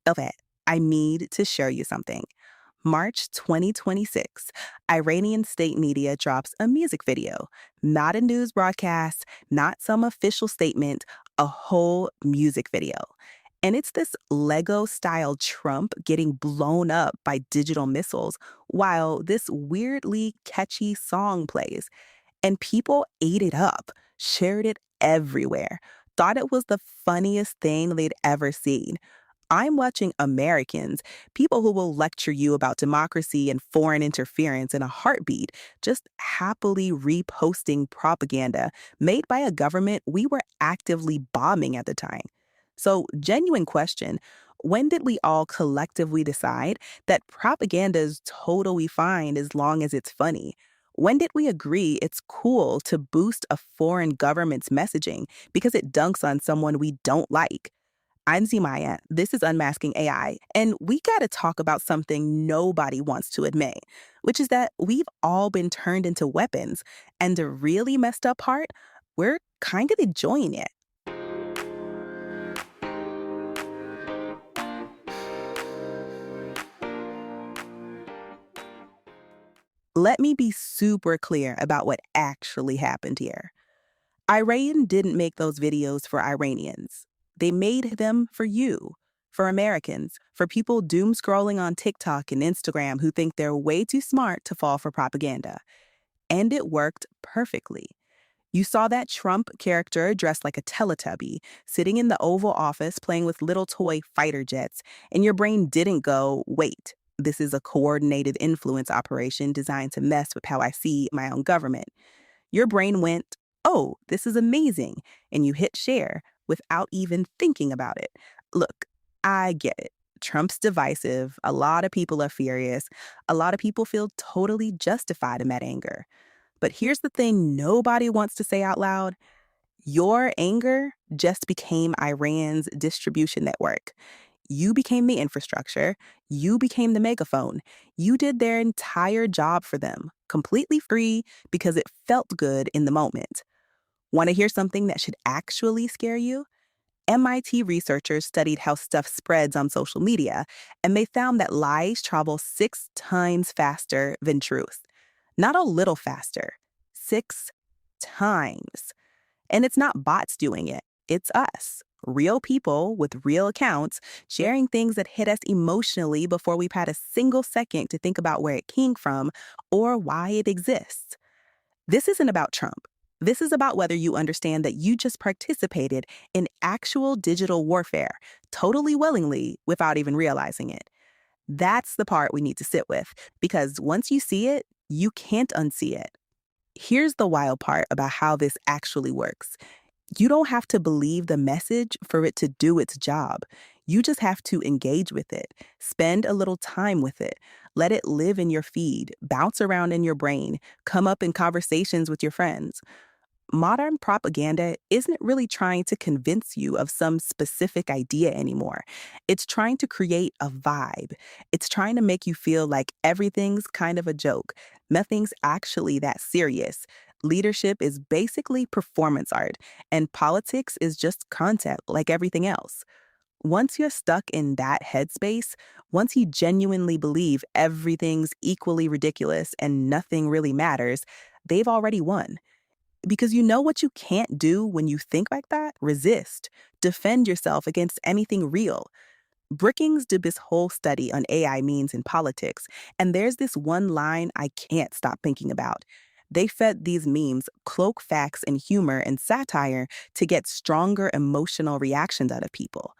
Okay, I need to show you something. March 2026, Iranian state media drops a music video, not a news broadcast, not some official statement, a whole music video. And it's this Lego style Trump getting blown up by digital missiles while this weirdly catchy song plays. And people ate it up, shared it everywhere, thought it was the funniest thing they'd ever seen. I'm watching Americans, people who will lecture you about democracy and foreign interference in a heartbeat, just happily reposting propaganda made by a government we were actively bombing at the time. So, genuine question, when did we all collectively decide that propaganda is totally fine as long as it's funny? When did we agree it's cool to boost a foreign government's messaging because it dunks on someone we don't like? I'm Zeemaya. This is Unmasking AI, and we got to talk about something nobody wants to admit, which is that we've all been turned into weapons, and the really messed up part, we're kind of enjoying it. Let me be super clear about what actually happened here. Iran didn't make those videos for Iranians. They made them for you, for Americans, for people doom scrolling on TikTok and Instagram who think they're way too smart to fall for propaganda. And it worked perfectly. You saw that Trump character dressed like a Teletubby, sitting in the Oval Office playing with little toy fighter jets, and your brain didn't go, wait, this is a coordinated influence operation designed to mess with how I see my own government. Your brain went, oh, this is amazing, and you hit share without even thinking about it. Look, I get it. Trump's divisive. A lot of people are furious. A lot of people feel totally justified in that anger. But here's the thing nobody wants to say out loud. Your anger just became Iran's distribution network. You became the infrastructure. You became the megaphone. You did their entire job for them, completely free because it felt good in the moment. Want to hear something that should actually scare you? MIT researchers studied how stuff spreads on social media, and they found that lies travel 6 times faster than truth. Not a little faster, 6 times. And it's not bots doing it, it's us. Real people with real accounts sharing things that hit us emotionally before we've had a single second to think about where it came from or why it exists. This isn't about Trump. This is about whether you understand that you just participated in actual digital warfare, totally willingly, without even realizing it. That's the part we need to sit with, because once you see it, you can't unsee it. Here's the wild part about how this actually works. You don't have to believe the message for it to do its job. You just have to engage with it, spend a little time with it, let it live in your feed, bounce around in your brain, come up in conversations with your friends. Modern propaganda isn't really trying to convince you of some specific idea anymore. It's trying to create a vibe. It's trying to make you feel like everything's kind of a joke. Nothing's actually that serious. Leadership is basically performance art, and politics is just content like everything else. Once you're stuck in that headspace, once you genuinely believe everything's equally ridiculous and nothing really matters, they've already won. Because you know what you can't do when you think like that? Resist. Defend yourself against anything real. Brookings did this whole study on AI memes in politics, and there's this one line I can't stop thinking about. They fed these memes cloak facts and humor and satire to get stronger emotional reactions out of people.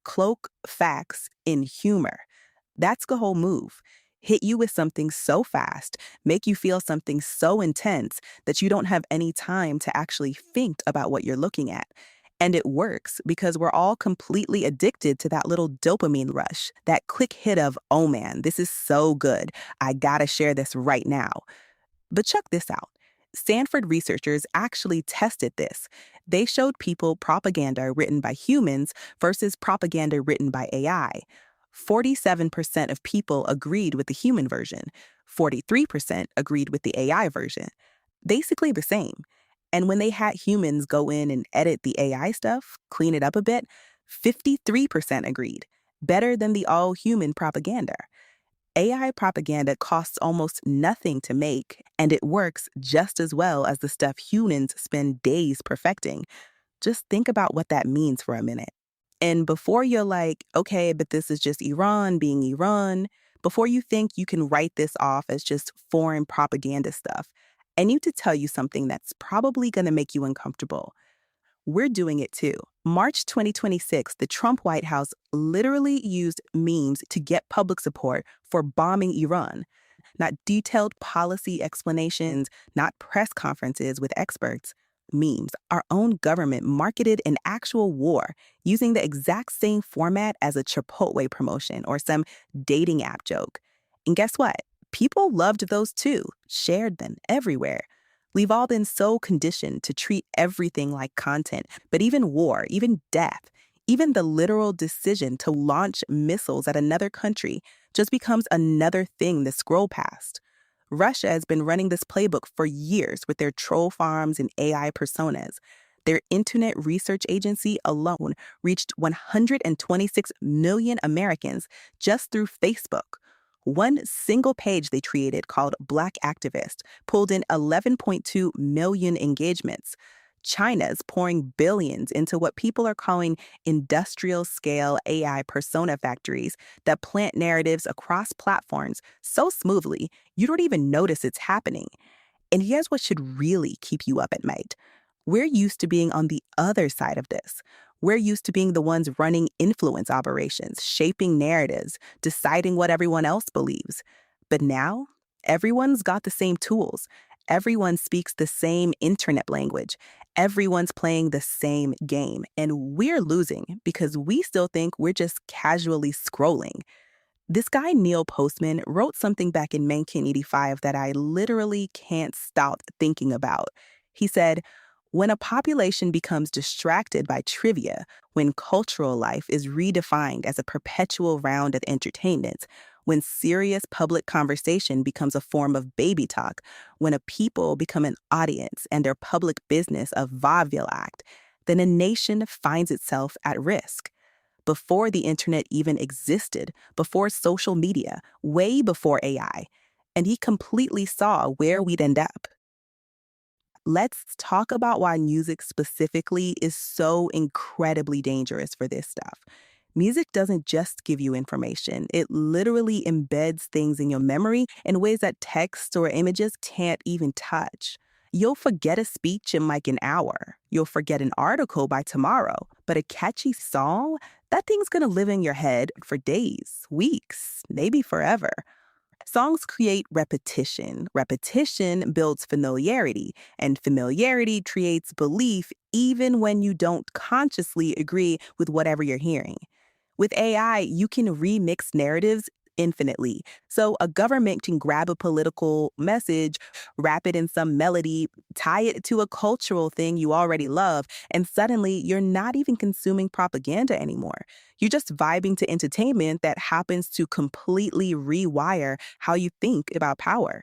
Cloak facts in humor. That's the whole move. Hit you with something so fast, make you feel something so intense that you don't have any time to actually think about what you're looking at. And it works because we're all completely addicted to that little dopamine rush, that quick hit of, oh man, this is so good. I gotta share this right now. But check this out. Stanford researchers actually tested this. They showed people propaganda written by humans versus propaganda written by AI. 47% of people agreed with the human version. 43% agreed with the AI version. Basically the same. And when they had humans go in and edit the AI stuff, clean it up a bit, 53% agreed. better than the all-human propaganda. AI propaganda costs almost nothing to make, and it works just as well as the stuff humans spend days perfecting. Just think about what that means for a minute. And before you're like, okay, but this is just Iran being Iran, before you think you can write this off as just foreign propaganda stuff, I need to tell you something that's probably going to make you uncomfortable. We're doing it too. March 2026, the Trump White House literally used memes to get public support for bombing Iran. Not detailed policy explanations, not press conferences with experts. Memes. Our own government marketed an actual war using the exact same format as a Chipotle promotion or some dating app joke. And guess what? People loved those too, shared them everywhere. We've all been so conditioned to treat everything like content, but even war, even death, even the literal decision to launch missiles at another country just becomes another thing to scroll past. Russia has been running this playbook for years with their troll farms and AI personas. Their internet research agency alone reached 126 million Americans just through Facebook. One single page they created called Black Activist pulled in 11.2 million engagements. China's pouring billions into what people are calling industrial scale AI persona factories that plant narratives across platforms so smoothly you don't even notice it's happening. And here's what should really keep you up at night. We're used to being on the other side of this. We're used to being the ones running influence operations, shaping narratives, deciding what everyone else believes. But now, everyone's got the same tools. Everyone speaks the same internet language. Everyone's playing the same game. And we're losing because we still think we're just casually scrolling. This guy, Neil Postman, wrote something back in 1985 that I literally can't stop thinking about. He said, when a population becomes distracted by trivia, when cultural life is redefined as a perpetual round of entertainment, when serious public conversation becomes a form of baby talk, when a people become an audience and their public business a vaudeville act, then a nation finds itself at risk. Before the internet even existed, before social media, way before AI. And he completely saw where we'd end up. Let's talk about why music specifically is so incredibly dangerous for this stuff. Music doesn't just give you information, it literally embeds things in your memory in ways that text or images can't even touch. You'll forget a speech in like an hour. You'll forget an article by tomorrow. But a catchy song, that thing's gonna live in your head for days, weeks, maybe forever. Songs create repetition. Repetition builds familiarity, and familiarity creates belief even when you don't consciously agree with whatever you're hearing. With AI, you can remix narratives infinitely. So a government can grab a political message, wrap it in some melody, tie it to a cultural thing you already love, and suddenly you're not even consuming propaganda anymore. You're just vibing to entertainment that happens to completely rewire how you think about power.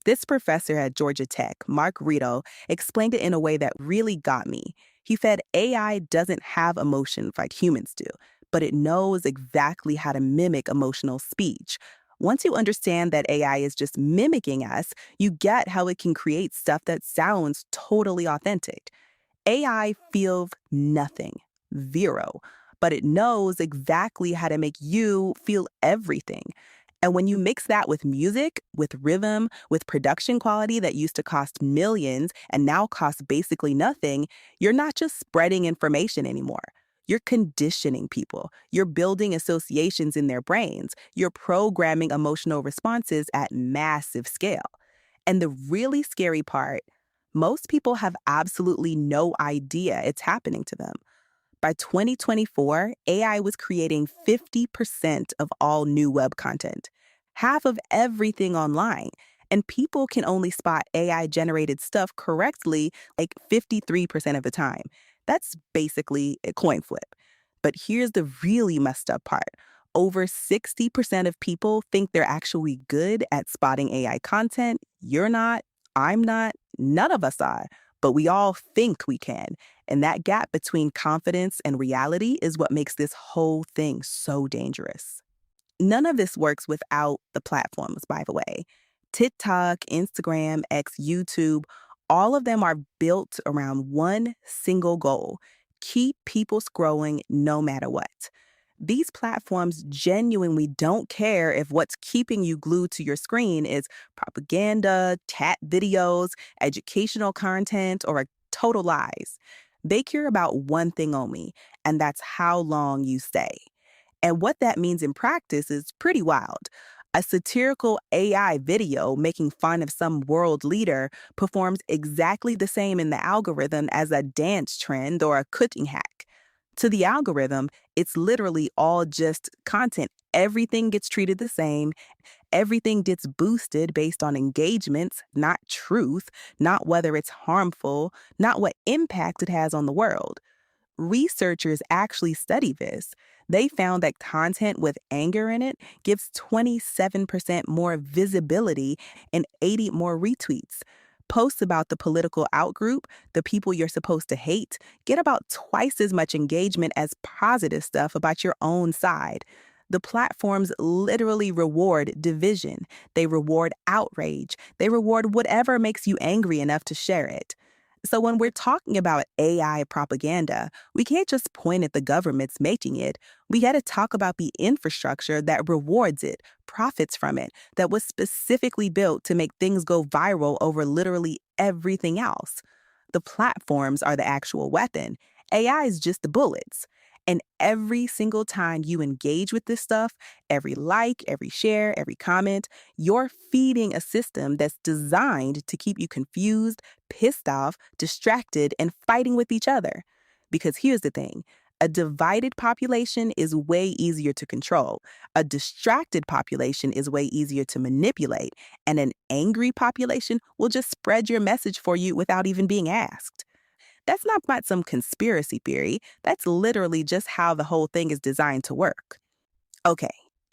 This professor at Georgia Tech, Mark Rito, explained it in a way that really got me. He said AI doesn't have emotions like humans do, but it knows exactly how to mimic emotional speech. Once you understand that AI is just mimicking us, you get how it can create stuff that sounds totally authentic. AI feels nothing, zero, but it knows exactly how to make you feel everything. And when you mix that with music, with rhythm, with production quality that used to cost millions and now costs basically nothing, you're not just spreading information anymore. You're conditioning people. You're building associations in their brains. You're programming emotional responses at massive scale. And the really scary part, most people have absolutely no idea it's happening to them. By 2024, AI was creating 50% of all new web content, half of everything online. And people can only spot AI generated stuff correctly like 53% of the time. That's basically a coin flip. But here's the really messed up part. Over 60% of people think they're actually good at spotting AI content. You're not, I'm not, none of us are. but we all think we can. And that gap between confidence and reality is what makes this whole thing so dangerous. None of this works without the platforms, by the way. TikTok, Instagram, X, YouTube, all of them are built around one single goal: keep people scrolling no matter what. These platforms genuinely don't care if what's keeping you glued to your screen is propaganda, cat videos, educational content, or total lies. They care about one thing only, and that's how long you stay. And what that means in practice is pretty wild. A satirical AI video making fun of some world leader performs exactly the same in the algorithm as a dance trend or a cooking hack. To the algorithm, it's literally all just content. Everything gets treated the same. Everything gets boosted based on engagements, not truth, not whether it's harmful, not what impact it has on the world. Researchers actually study this. They found that content with anger in it gives 27% more visibility and 80 more retweets. Posts about the political outgroup, the people you're supposed to hate, get about twice as much engagement as positive stuff about your own side. The platforms literally reward division. They reward outrage. They reward whatever makes you angry enough to share it. So when we're talking about AI propaganda, we can't just point at the governments making it. We got to talk about the infrastructure that rewards it, profits from it, that was specifically built to make things go viral over literally everything else. The platforms are the actual weapon. AI is just the bullets. And every single time you engage with this stuff, every like, every share, every comment, you're feeding a system that's designed to keep you confused, pissed off, distracted, and fighting with each other. Because here's the thing: a divided population is way easier to control. A distracted population is way easier to manipulate. And an angry population will just spread your message for you without even being asked. That's not about some conspiracy theory. That's literally just how the whole thing is designed to work. Okay,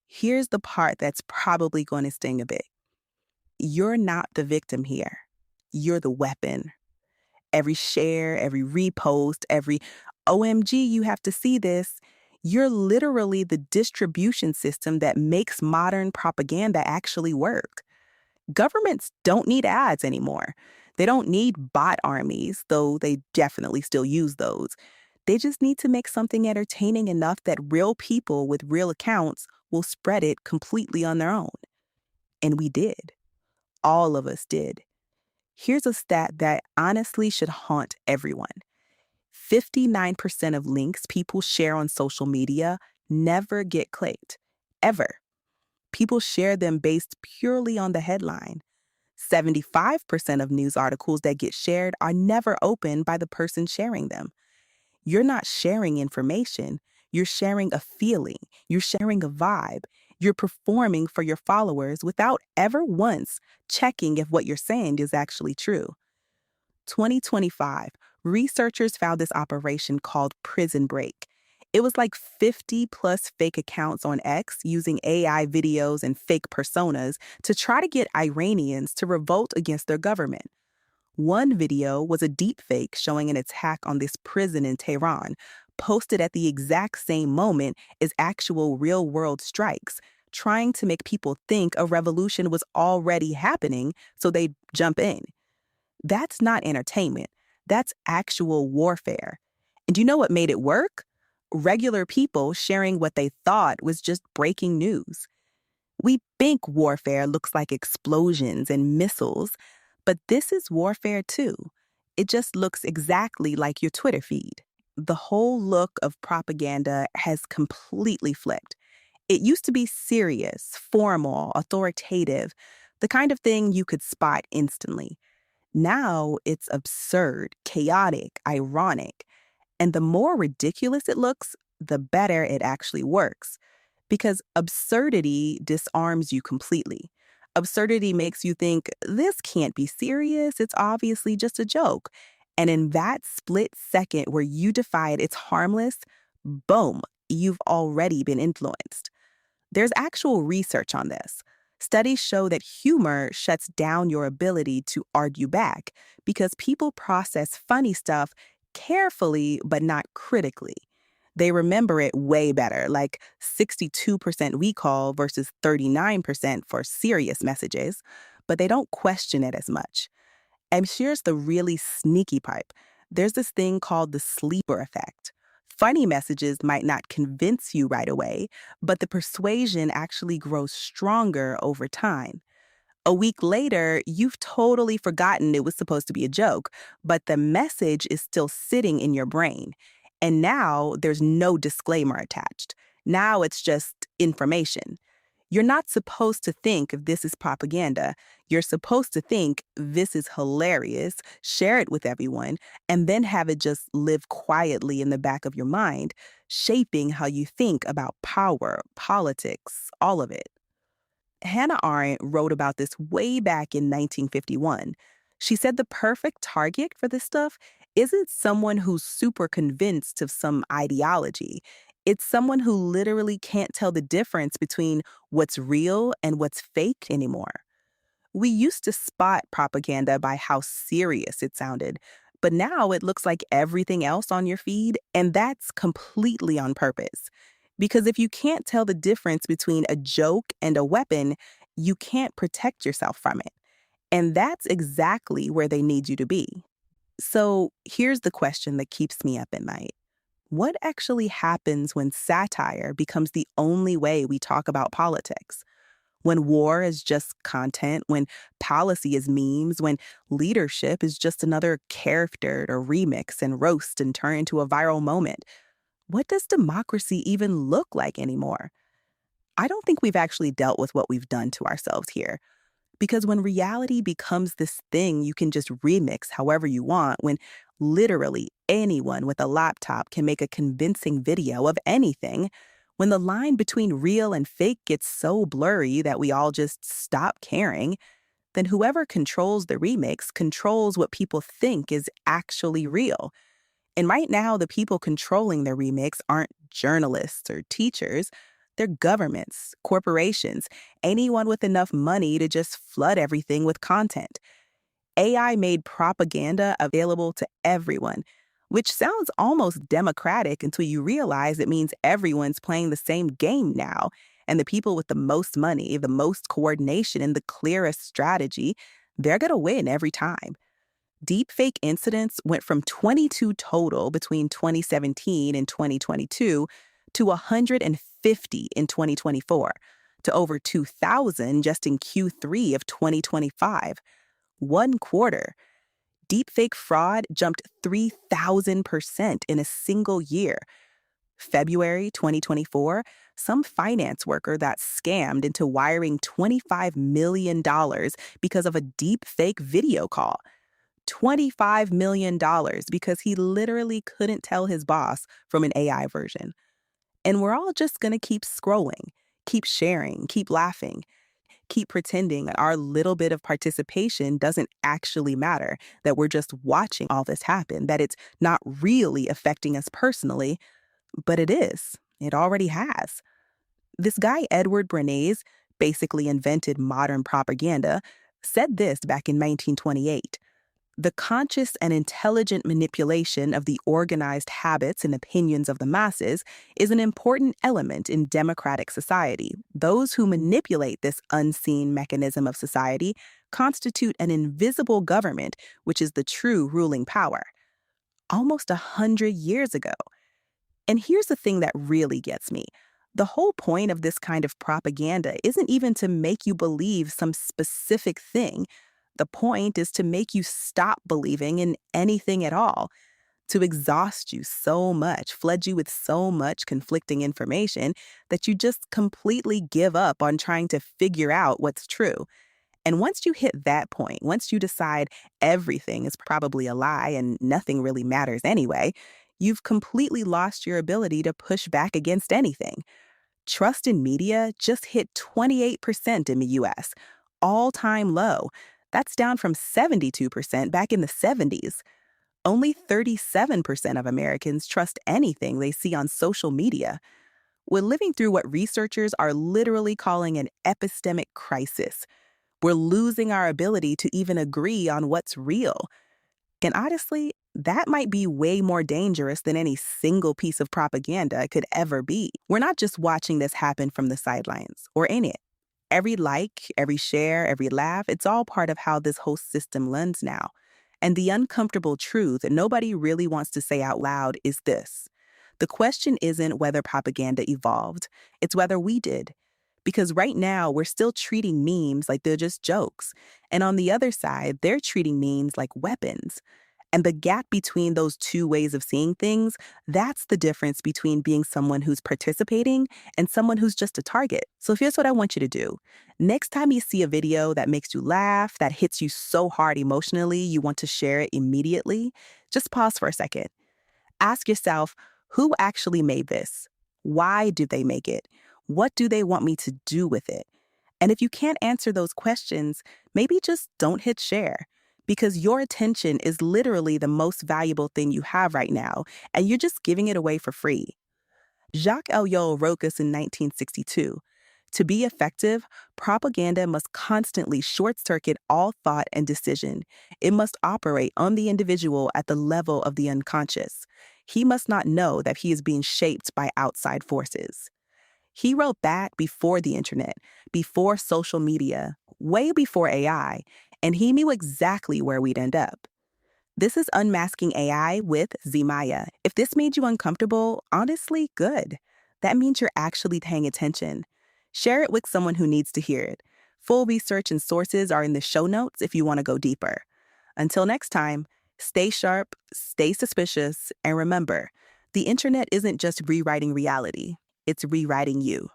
here's the part that's probably going to sting a bit. You're not the victim here. You're the weapon. Every share, every repost, every OMG, you have to see this. You're literally the distribution system that makes modern propaganda actually work. Governments don't need ads anymore. They don't need bot armies, though they definitely still use those. They just need to make something entertaining enough that real people with real accounts will spread it completely on their own. And we did. All of us did. Here's a stat that honestly should haunt everyone. 59% of links people share on social media never get clicked, ever. People share them based purely on the headline. 75% of news articles that get shared are never opened by the person sharing them. You're not sharing information. You're sharing a feeling. You're sharing a vibe. You're performing for your followers without ever once checking if what you're saying is actually true. 2025, researchers found this operation called Prison Break. It was like 50 plus fake accounts on X using AI videos and fake personas to try to get Iranians to revolt against their government. One video was a deepfake showing an attack on this prison in Tehran, posted at the exact same moment as actual real-world strikes, trying to make people think a revolution was already happening so they'd jump in. That's not entertainment. That's actual warfare. And do you know what made it work? Regular people sharing what they thought was just breaking news. We think warfare looks like explosions and missiles, but this is warfare too. It just looks exactly like your Twitter feed. The whole look of propaganda has completely flipped. It used to be serious, formal, authoritative, the kind of thing you could spot instantly. Now it's absurd, chaotic, ironic. And the more ridiculous it looks, the better it actually works. Because absurdity disarms you completely. Absurdity makes you think, this can't be serious, it's obviously just a joke. And in that split second where you decide it's harmless, boom, you've already been influenced. There's actual research on this. Studies show that humor shuts down your ability to argue back because people process funny stuff carefully but not critically. They remember it way better, like 62% recall versus 39% for serious messages, but they don't question it as much. And here's the really sneaky pipe. There's this thing called the sleeper effect. Funny messages might not convince you right away, but the persuasion actually grows stronger over time. A week later, you've totally forgotten it was supposed to be a joke, but the message is still sitting in your brain. And now there's no disclaimer attached. Now it's just information. You're not supposed to think this is propaganda. You're supposed to think this is hilarious, share it with everyone, and then have it just live quietly in the back of your mind, shaping how you think about power, politics, all of it. Hannah Arendt wrote about this way back in 1951. She said the perfect target for this stuff isn't someone who's super convinced of some ideology. It's someone who literally can't tell the difference between what's real and what's fake anymore. We used to spot propaganda by how serious it sounded, but now it looks like everything else on your feed, and that's completely on purpose. Because if you can't tell the difference between a joke and a weapon, you can't protect yourself from it. And that's exactly where they need you to be. So here's the question that keeps me up at night. What actually happens when satire becomes the only way we talk about politics? When war is just content, when policy is memes, when leadership is just another character to remix and roast and turn into a viral moment? What does democracy even look like anymore? I don't think we've actually dealt with what we've done to ourselves here. Because when reality becomes this thing you can just remix however you want, when literally anyone with a laptop can make a convincing video of anything, when the line between real and fake gets so blurry that we all just stop caring, then whoever controls the remix controls what people think is actually real. And right now, the people controlling the remix aren't journalists or teachers. They're governments, corporations, anyone with enough money to just flood everything with content. AI made propaganda available to everyone, which sounds almost democratic until you realize it means everyone's playing the same game now. And the people with the most money, the most coordination, and the clearest strategy, they're going to win every time. Deepfake incidents went from 22 total between 2017 and 2022 to 150 in 2024, to over 2,000 just in Q3 of 2025. One quarter. Deepfake fraud jumped 3,000% in a single year. February 2024, some finance worker got scammed into wiring $25 million because of a deepfake video call. $25 million because he literally couldn't tell his boss from an AI version. And we're all just going to keep scrolling, keep sharing, keep laughing, keep pretending that our little bit of participation doesn't actually matter, that we're just watching all this happen, that it's not really affecting us personally, but it is. It already has. This guy, Edward Bernays, basically invented modern propaganda, said this back in 1928. The conscious and intelligent manipulation of the organized habits and opinions of the masses is an important element in democratic society. Those who manipulate this unseen mechanism of society constitute an invisible government, which is the true ruling power. Almost 100 years ago. And here's the thing that really gets me. The whole point of this kind of propaganda isn't even to make you believe some specific thing. The point is to make you stop believing in anything at all, to exhaust you so much, flood you with so much conflicting information that you just completely give up on trying to figure out what's true. And once you hit that point, once you decide everything is probably a lie and nothing really matters anyway, you've completely lost your ability to push back against anything. Trust in media just hit 28% in the US, all-time low. That's down from 72% back in the 70s. Only 37% of Americans trust anything they see on social media. We're living through what researchers are literally calling an epistemic crisis. We're losing our ability to even agree on what's real. And honestly, that might be way more dangerous than any single piece of propaganda could ever be. We're not just watching this happen from the sidelines or in it. Every like, every share, every laugh, it's all part of how this whole system lends now. And the uncomfortable truth that nobody really wants to say out loud is this. The question isn't whether propaganda evolved, it's whether we did. Because right now, we're still treating memes like they're just jokes. And on the other side, they're treating memes like weapons. And the gap between those two ways of seeing things, that's the difference between being someone who's participating and someone who's just a target. So here's what I want you to do. Next time you see a video that makes you laugh, that hits you so hard emotionally, you want to share it immediately, just pause for a second. Ask yourself, who actually made this? Why did they make it? What do they want me to do with it? And if you can't answer those questions, maybe just don't hit share because your attention is literally the most valuable thing you have right now, and you're just giving it away for free. Jacques Ellul wrote this in 1962. To be effective, propaganda must constantly short-circuit all thought and decision. It must operate on the individual at the level of the unconscious. He must not know that he is being shaped by outside forces. He wrote that before the internet, before social media, way before AI, and he knew exactly where we'd end up. This is Unmasking AI with Zeemaya. If this made you uncomfortable, honestly, good. That means you're actually paying attention. Share it with someone who needs to hear it. Full research and sources are in the show notes if you want to go deeper. Until next time, stay sharp, stay suspicious, and remember, the internet isn't just rewriting reality, it's rewriting you.